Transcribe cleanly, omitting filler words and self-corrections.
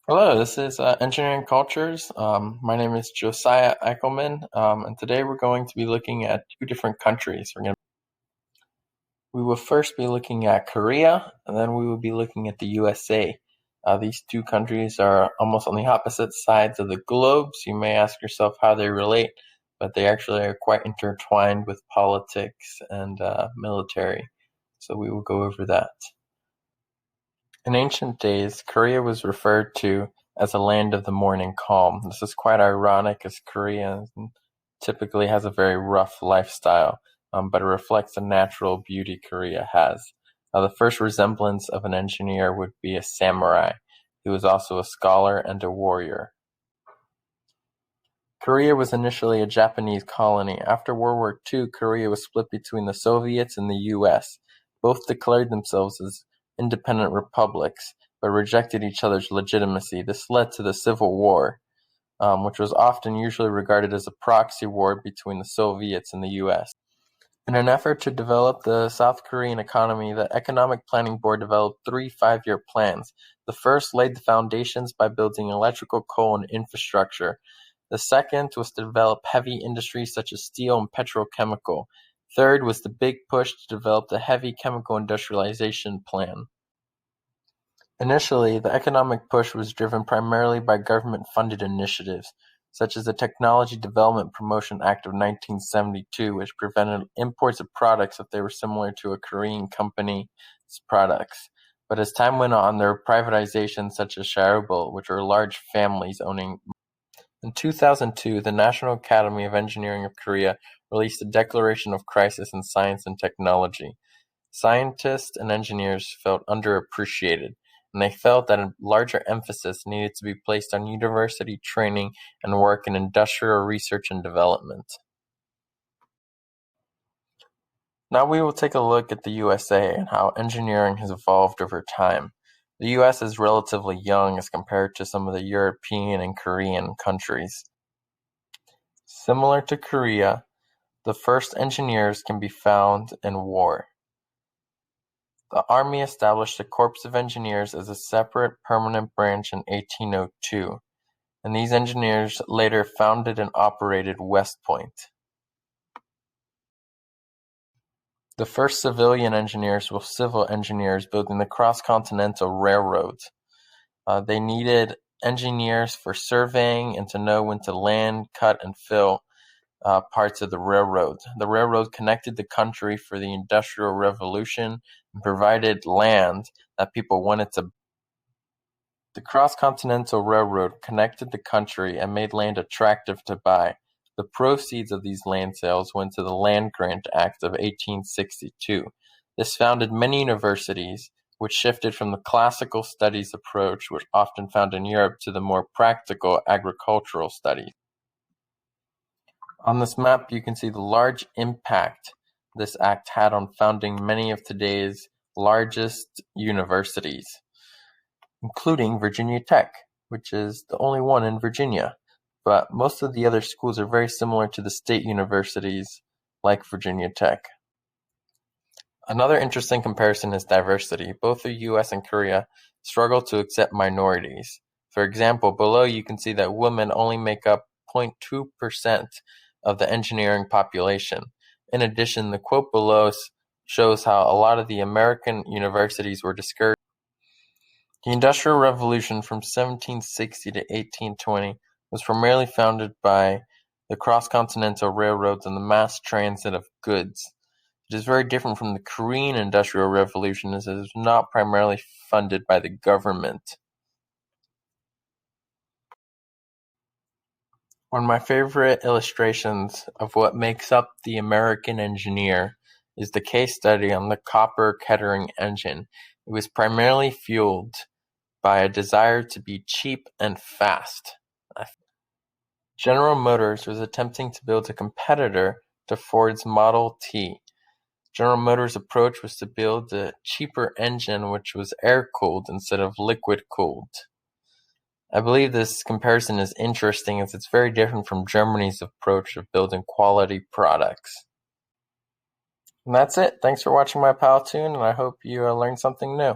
Hello, this is Engineering Cultures. My name is Josiah Eichelman, and today we're going to be looking at two different countries. We will first be looking at Korea, and then we will be looking at the USA. These two countries are almost on the opposite sides of the globe, so you may ask yourself how they relate, but they actually are quite intertwined with politics and military. So we will go over that. In ancient days, Korea was referred to as a land of the morning calm. This is quite ironic as Korea typically has a very rough lifestyle, but it reflects the natural beauty Korea has. The first resemblance of an engineer would be a samurai, who was also a scholar and a warrior. Korea was initially a Japanese colony. After World War II, Korea was split between the Soviets and the US. Both declared themselves as independent republics, but rejected each other's legitimacy. This led to the Civil War, which was often usually regarded as a proxy war between the Soviets and the US. In an effort to develop the South Korean economy, the Economic Planning Board developed three 5-year plans. The first laid the foundations by building electrical, coal, and infrastructure. The second was to develop heavy industries such as steel and petrochemical. Third was the big push to develop the heavy chemical industrialization plan. Initially, the economic push was driven primarily by government-funded initiatives, such as the Technology Development Promotion Act of 1972, which prevented imports of products if they were similar to a Korean company's products. But as time went on, there were privatizations such as Chaebol, which are large families owning. In 2002, the National Academy of Engineering of Korea released a Declaration of Crisis in Science and Technology. Scientists and engineers felt underappreciated, and they felt that a larger emphasis needed to be placed on university training and work in industrial research and development. Now we will take a look at the USA and how engineering has evolved over time. The US is relatively young as compared to some of the European and Korean countries. Similar to Korea, the first engineers can be found in war. The Army established the Corps of Engineers as a separate permanent branch in 1802, and these engineers later founded and operated West Point. The first civilian engineers were civil engineers building the cross-continental railroads. They needed engineers for surveying and to know when to land, cut, and fill parts of the railroad. The railroad connected the country for the Industrial Revolution and provided land that people wanted to. The cross-continental railroad connected the country and made land attractive to buy. The proceeds of these land sales went to the Land Grant Act of 1862. This founded many universities, which shifted from the classical studies approach, which often found in Europe, to the more practical agricultural studies. On this map, you can see the large impact this act had on founding many of today's largest universities, including Virginia Tech, which is the only one in Virginia. But most of the other schools are very similar to the state universities like Virginia Tech. Another interesting comparison is diversity. Both the US and Korea struggle to accept minorities. For example, below you can see that women only make up 0.2% of the engineering population. In addition, the quote below shows how a lot of the American universities were discouraged. The Industrial Revolution from 1760 to 1820 was primarily founded by the cross-continental railroads and the mass transit of goods. It is very different from the Korean Industrial Revolution, as it is not primarily funded by the government. One of my favorite illustrations of what makes up the American engineer is the case study on the Copper-Kettering engine. It was primarily fueled by a desire to be cheap and fast. General Motors was attempting to build a competitor to Ford's Model T. General Motors' approach was to build a cheaper engine which was air-cooled instead of liquid-cooled. I believe this comparison is interesting as it's very different from Germany's approach of building quality products. And that's it. Thanks for watching my Powtoon, and I hope you learned something new.